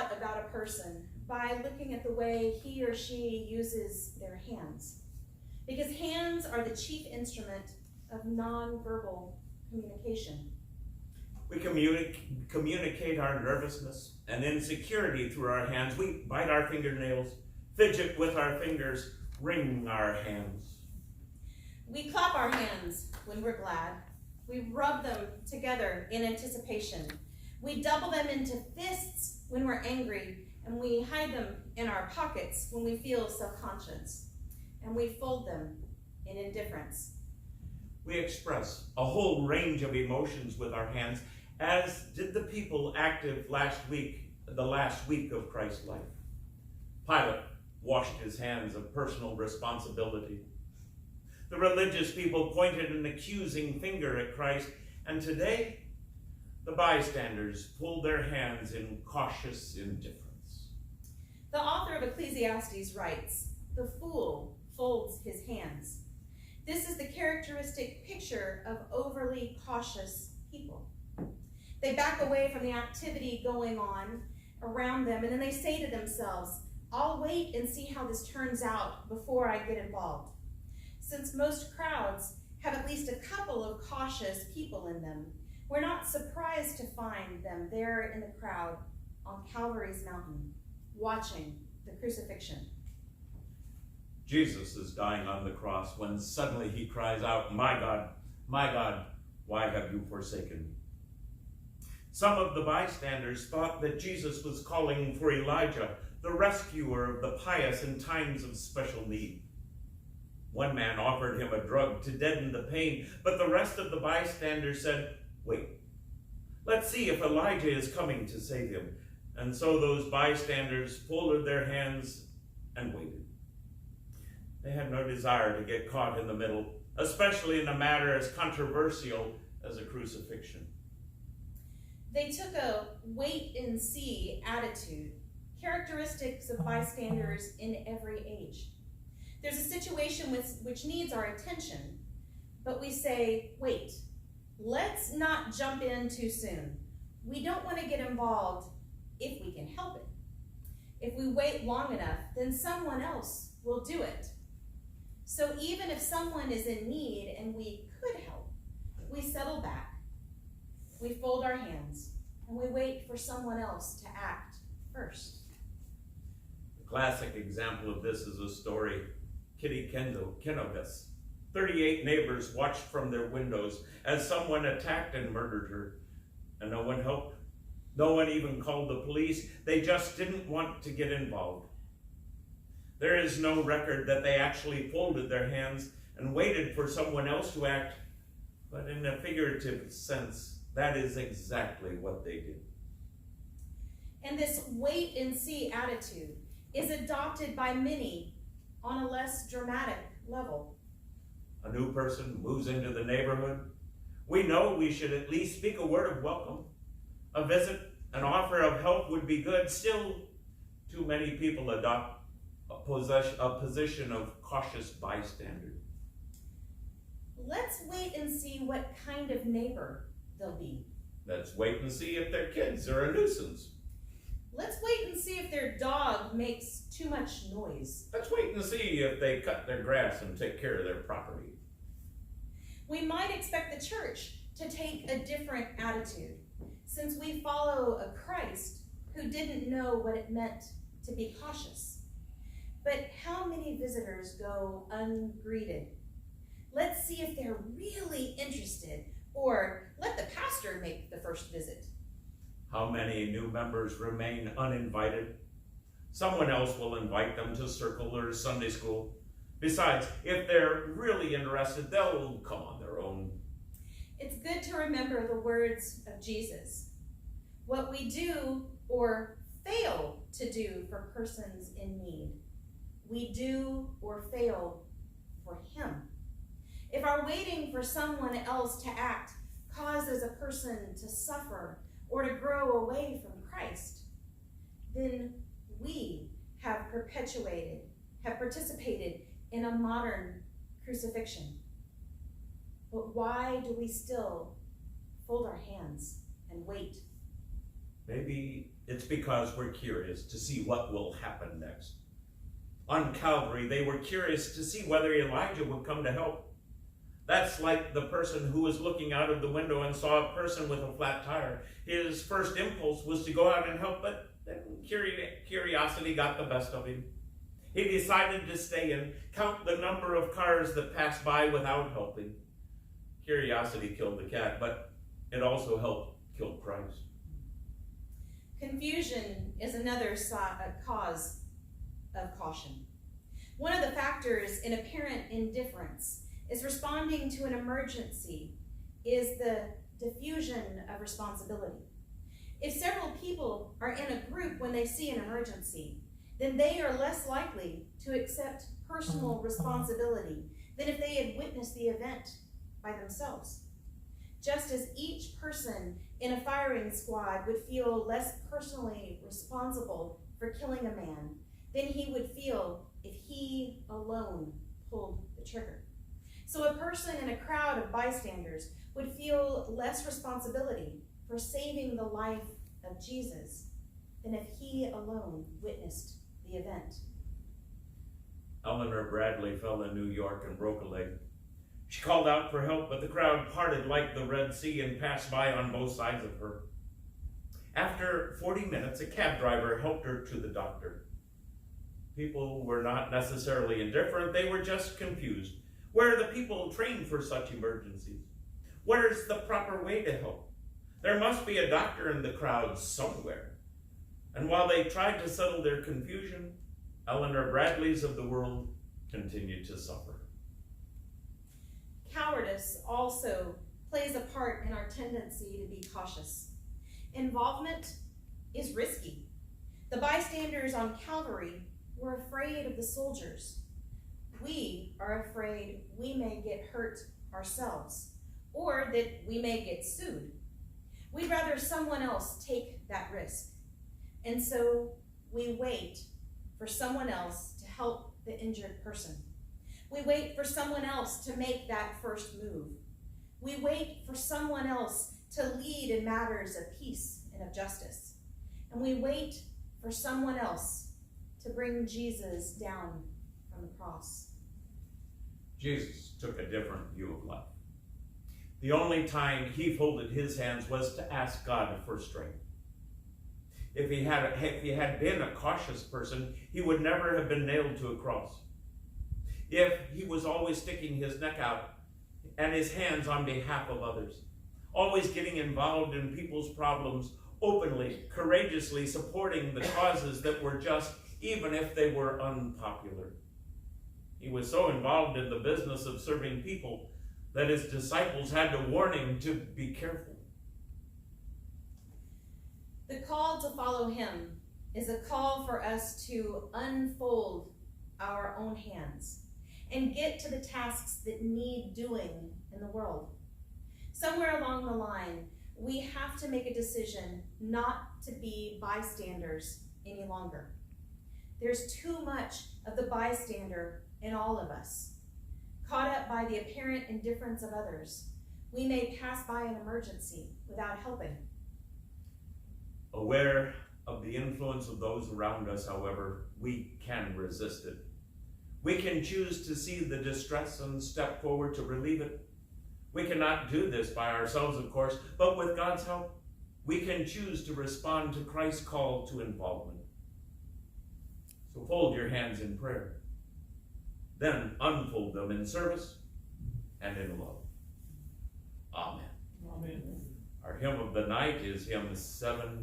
about a person by looking at the way he or she uses their hands. Because hands are the chief instrument of nonverbal communication. We communicate our nervousness and insecurity through our hands. We bite our fingernails, fidget with our fingers, wring our hands. We clap our hands when we're glad. We rub them together in anticipation. We double them into fists when we're angry, and we hide them in our pockets when we feel self-conscious. And we fold them in indifference. We express a whole range of emotions with our hands, as did the people active the last week of Christ's life. Pilate washed his hands of personal responsibility. The religious people pointed an accusing finger at Christ, and today, the bystanders pulled their hands in cautious indifference. The author of Ecclesiastes writes, "The fool folds his hands." This is the characteristic picture of overly cautious people. They back away from the activity going on around them, and then they say to themselves, "I'll wait and see how this turns out before I get involved." Since most crowds have at least a couple of cautious people in them, we're not surprised to find them there in the crowd on Calvary's mountain, watching the crucifixion. Jesus is dying on the cross when suddenly he cries out, my God, why have you forsaken me?" Some of the bystanders thought that Jesus was calling for Elijah, the rescuer of the pious in times of special need. One man offered him a drug to deaden the pain, but the rest of the bystanders said, "Wait, let's see if Elijah is coming to save him." And so those bystanders folded their hands and waited. They had no desire to get caught in the middle, especially in a matter as controversial as a crucifixion. They took a wait-and-see attitude, characteristics of bystanders in every age. There's a situation which needs our attention, but we say, wait, let's not jump in too soon. We don't want to get involved if we can help it. If we wait long enough, then someone else will do it. So even if someone is in need and we could help, we settle back, we fold our hands, and we wait for someone else to act first. A classic example of this is a story, Kitty Kenovis. 38 neighbors watched from their windows as someone attacked and murdered her, and no one helped. No one even called the police. They just didn't want to get involved. There is no record that they actually folded their hands and waited for someone else to act, but in a figurative sense, that is exactly what they did. And this wait-and-see attitude is adopted by many on a less dramatic level. A new person moves into the neighborhood. We know we should at least speak a word of welcome. A visit, an offer of help would be good. Still, too many people adopt a position of cautious bystander. Let's wait and see what kind of neighbor they'll be. Let's wait and see if their kids are a nuisance. Let's wait and see if their dog makes too much noise. Let's wait and see if they cut their grass and take care of their property. We might expect the church to take a different attitude, since we follow a Christ who didn't know what it meant to be cautious. But how many visitors go ungreeted? Let's see if they're really interested, or let the pastor make the first visit. How many new members remain uninvited? Someone else will invite them to circle or Sunday school. Besides, if they're really interested, they'll come on their own. It's good to remember the words of Jesus. What we do or fail to do for persons in need, we do or fail for him. If our waiting for someone else to act causes a person to suffer or to grow away from Christ, then we have participated in a modern crucifixion. But why do we still fold our hands and wait? Maybe It's because we're curious to see what will happen next. On Calvary, they were curious to see whether Elijah would come to help. That's like the person who was looking out of the window and saw a person with a flat tire. His first impulse was to go out and help, but then curiosity got the best of him. He decided to stay and count the number of cars that passed by without helping. Curiosity killed the cat, but it also helped kill Christ. Confusion is another cause of caution. One of the factors in apparent indifference is responding to an emergency is the diffusion of responsibility. If several people are in a group when they see an emergency, then they are less likely to accept personal responsibility than if they had witnessed the event by themselves. Just as each person in a firing squad would feel less personally responsible for killing a man than he would feel if he alone pulled the trigger. So a person in a crowd of bystanders would feel less responsibility for saving the life of Jesus than if he alone witnessed the event. Eleanor Bradley fell in New York and broke a leg. She called out for help, but the crowd parted like the Red Sea and passed by on both sides of her. After 40 minutes, a cab driver helped her to the doctor. People were not necessarily indifferent, they were just confused. Where are the people trained for such emergencies? Where's the proper way to help? There must be a doctor in the crowd somewhere. And while they tried to settle their confusion, Eleanor Bradleys of the world continued to suffer. Cowardice also plays a part in our tendency to be cautious. Involvement is risky. The bystanders on Calvary were afraid of the soldiers. We are afraid we may get hurt ourselves, or that we may get sued. We'd rather someone else take that risk. And so we wait for someone else to help the injured person. We wait for someone else to make that first move. We wait for someone else to lead in matters of peace and of justice. And we wait for someone else to bring Jesus down from the cross. Jesus took a different view of life. The only time he folded his hands was to ask God for strength. If he had been a cautious person, he would never have been nailed to a cross. If he was always sticking his neck out and his hands on behalf of others, always getting involved in people's problems openly, courageously supporting the causes that were just, even if they were unpopular. He was so involved in the business of serving people that his disciples had to warn him to be careful. The call to follow him is a call for us to unfold our own hands and get to the tasks that need doing in the world. Somewhere along the line, we have to make a decision not to be bystanders any longer. There's too much of the bystander in all of us. Caught up by the apparent indifference of others, we may pass by an emergency without helping. Aware of the influence of those around us, however, we can resist it. We can choose to see the distress and step forward to relieve it. We cannot do this by ourselves, of course, but with God's help, we can choose to respond to Christ's call to involvement. So fold your hands in prayer. Then unfold them in service and in love. Amen. Amen. Our hymn of the night is hymn 7.